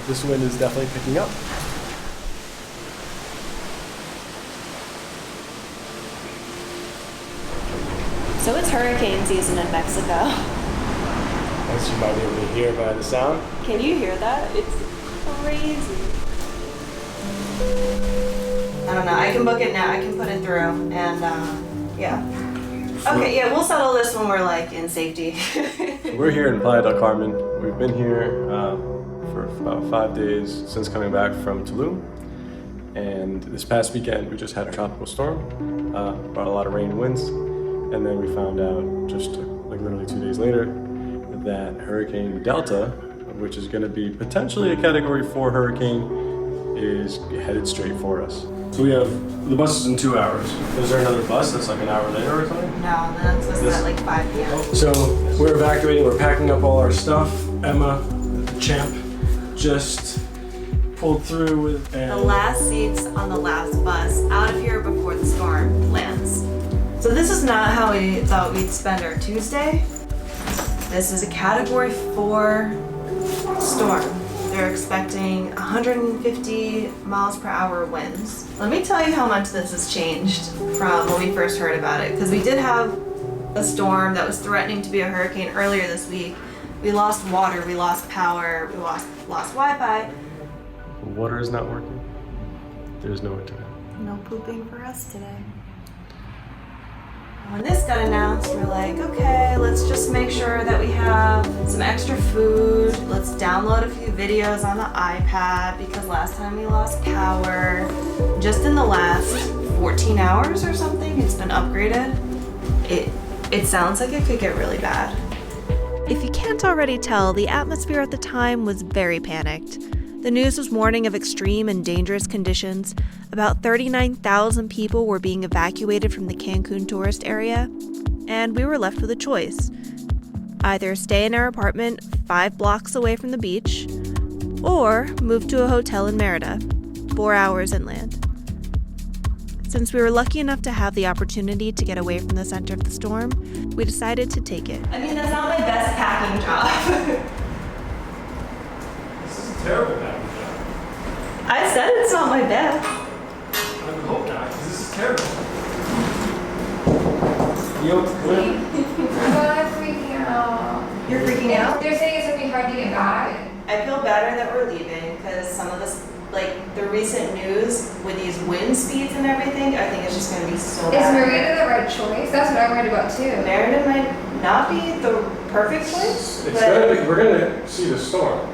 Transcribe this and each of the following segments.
but this wind is definitely picking up. So it's hurricane season in Mexico. As you might be able to hear by the sound. Can you hear that? It's crazy. I don't know, I can book it now, I can put it through, and yeah. Okay, yeah, we'll settle this when we're like in safety. We're here in Playa del Carmen. We've been here for about 5 days since coming back from Tulum. And this past weekend we just had a tropical storm, brought a lot of rain and winds. And then we found out just like literally 2 days later that Hurricane Delta, which is going to be potentially a Category 4 hurricane, is headed straight for us. So we have, the bus is in 2 hours. Is there another bus that's like an hour later or something? No, that's supposed to be at like 5 p.m. So we're evacuating, we're packing up all our stuff. Emma, the champ, just pulled through with the last seats on the last bus out of here before the storm lands. So this is not how we thought we'd spend our Tuesday. This is a Category 4 storm. They're expecting 150 miles per hour winds. Let me tell you how much this has changed from when we first heard about it, because we did have a storm that was threatening to be a hurricane earlier this week. We lost water, we lost power, we lost Wi-Fi. Water is not working. There's no internet. No pooping for us today. When this got announced, we're like, okay, let's just make sure that we have some extra food. Let's download a few videos on the iPad, because last time we lost power, just in the last 14 hours or something, it's been upgraded. It sounds like it could get really bad. If you can't already tell, the atmosphere at the time was very panicked. The news was warning of extreme and dangerous conditions. About 39,000 people were being evacuated from the Cancun tourist area, and we were left with a choice. Either stay in our apartment 5 blocks away from the beach, or move to a hotel in Merida, 4 hours inland. Since we were lucky enough to have the opportunity to get away from the center of the storm, we decided to take it. I mean, that's not my best packing job. Terrible packing job. I said it's not my best. I would hope not, because this is terrible. Yo, I'm freaking out. You're freaking out? They're saying it's going to be hard to get back. I feel better that we're leaving, because some of this, like the recent news with these wind speeds and everything, I think it's just going to be so bad. Is Merida the right choice? That's what I'm worried about too. Merida might not be the perfect choice, it's gonna be, we're going to see the storm.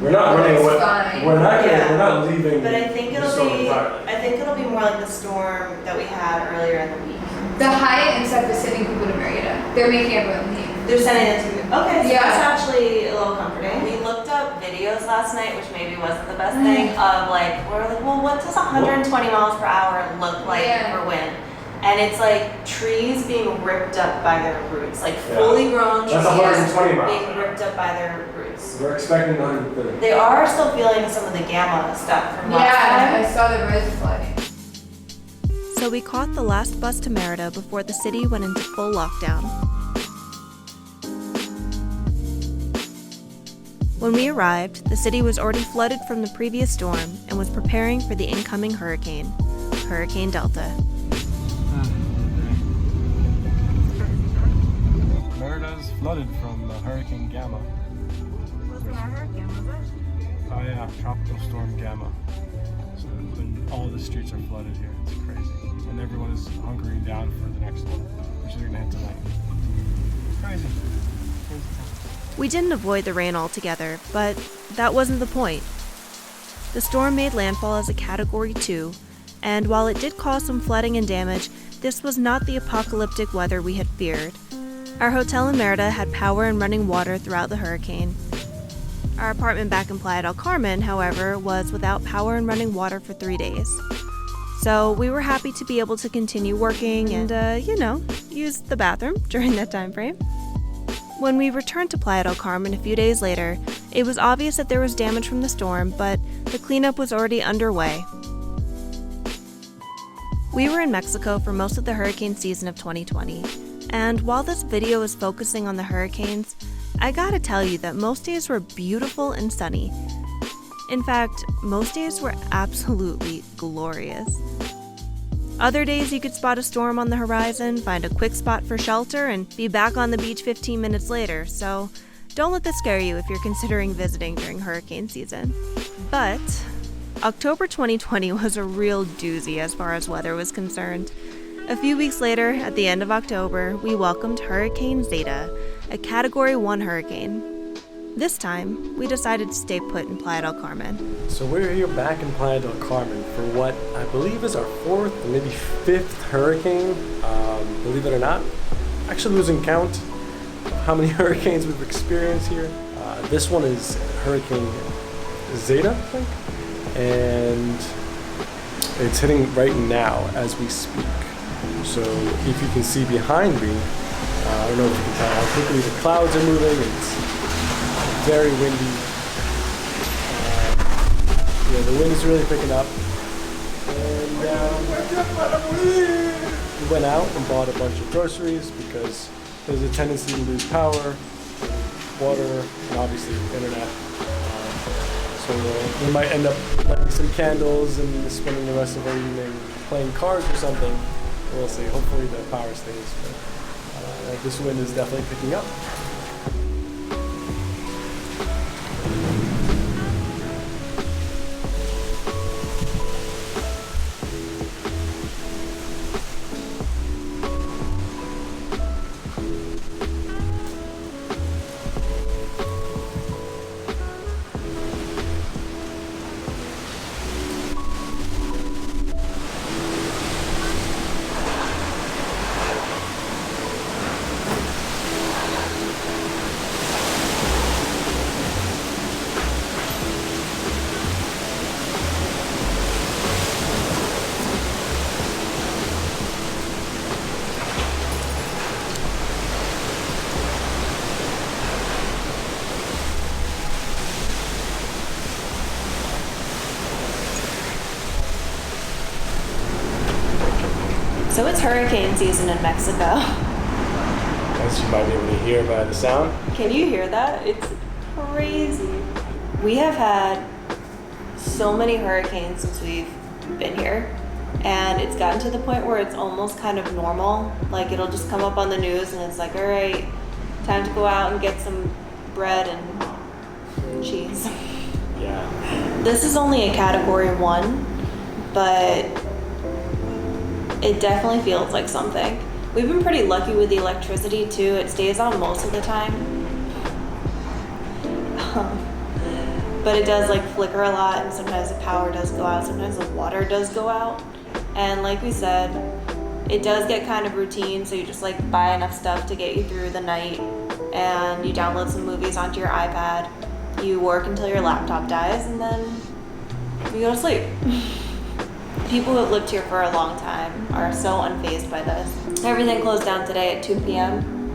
We're not running away. We're not leaving. But I think it'll be more like the storm that we had earlier in the week. The Hyatt and stuff is sending people to Merida. They're making everyone leave. They're sending it to me. Okay, so Yeah. that's actually a little comforting. We looked up videos last night, which maybe wasn't the best thing, of like, we're like, well, what does 120 miles per hour look like for wind? And it's like trees being ripped up by their roots, like fully grown trees being ripped up by their roots. We're expecting 130. They are still feeling some of the gamma stuff from last time. I saw the roads flooding. So we caught the last bus to Merida before the city went into full lockdown. When we arrived, the city was already flooded from the previous storm and was preparing for the incoming hurricane, Hurricane Delta. Merida's flooded from Hurricane Gamma. Wasn't that hurricane, was it? Oh yeah, Tropical Storm Gamma. So all the streets are flooded here. It's crazy. And everyone is hunkering down for the next one, which they're going to hit tonight. Crazy. We didn't avoid the rain altogether, but that wasn't the point. The storm made landfall as a Category 2, and while it did cause some flooding and damage, this was not the apocalyptic weather we had feared. Our hotel in Merida had power and running water throughout the hurricane. Our apartment back in Playa del Carmen, however, was without power and running water for 3 days. So we were happy to be able to continue working and, use the bathroom during that time frame. When we returned to Playa del Carmen a few days later, it was obvious that there was damage from the storm, but the cleanup was already underway. We were in Mexico for most of the hurricane season of 2020, and while this video is focusing on the hurricanes, I gotta tell you that most days were beautiful and sunny. In fact, most days were absolutely glorious. Other days you could spot a storm on the horizon, find a quick spot for shelter, and be back on the beach 15 minutes later, so don't let this scare you if you're considering visiting during hurricane season. But October 2020 was a real doozy as far as weather was concerned. A few weeks later, at the end of October, we welcomed Hurricane Zeta, a Category 1 hurricane. This time, we decided to stay put in Playa del Carmen. So we're here back in Playa del Carmen for what I believe is our 4th, maybe 5th hurricane. Believe it or not, actually losing count of how many hurricanes we've experienced here. This one is Hurricane Zeta, I think, and it's hitting right now as we speak. So if you can see behind me, I don't know if you can tell how quickly the clouds are moving. It's very windy. The wind is really picking up. And we went out and bought a bunch of groceries because there's a tendency to lose power, water, and obviously internet. So we might end up lighting some candles and spending the rest of our evening playing cards or something. We'll see. Hopefully the power stays. But this wind is definitely picking up. So it's hurricane season in Mexico. As you might be able to hear by the sound. Can you hear that? It's crazy. We have had so many hurricanes since we've been here, and it's gotten to the point where it's almost kind of normal. Like, it'll just come up on the news and it's like, all right, time to go out and get some bread and cheese. Yeah. This is only a Category 1, but it definitely feels like something. We've been pretty lucky with the electricity too. It stays on most of the time. But it does like flicker a lot, and sometimes the power does go out, sometimes the water does go out. And like we said, it does get kind of routine, so you just like buy enough stuff to get you through the night, and you download some movies onto your iPad, you work until your laptop dies, and then you go to sleep. People who have lived here for a long time are so unfazed by this. Everything closed down today at 2 p.m.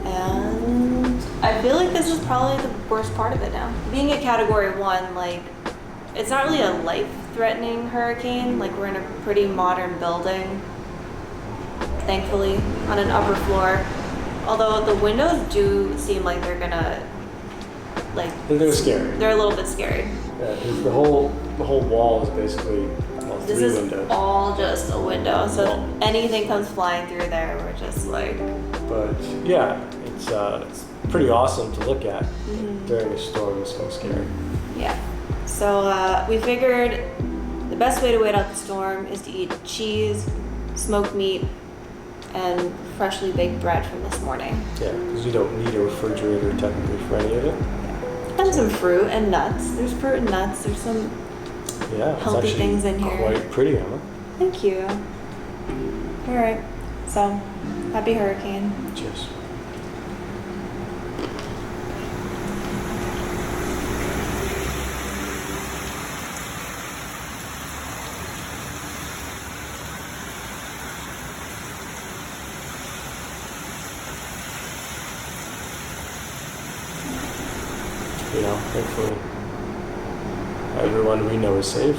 And I feel like this is probably the worst part of it now. Being a Category 1, like, it's not really a life-threatening hurricane. Like, we're in a pretty modern building, thankfully, on an upper floor. Although the windows do seem like they're gonna, like... They're scary. They're a little bit scary. Yeah, 'cause the whole wall is basically all This three is windows. all just a window, so if anything comes flying through there, we're just like... But yeah, it's pretty awesome to look at during a storm. It's so scary. Yeah. So we figured the best way to wait out the storm is to eat cheese, smoked meat, and freshly baked bread from this morning. Yeah, because you don't need a refrigerator technically for any of it. And some fruit and nuts. There's fruit and nuts. There's some Yeah, it's healthy actually things in here. quite pretty, huh? Thank you. All right. So, happy hurricane. Cheers. You know, hopefully everyone we know is safe.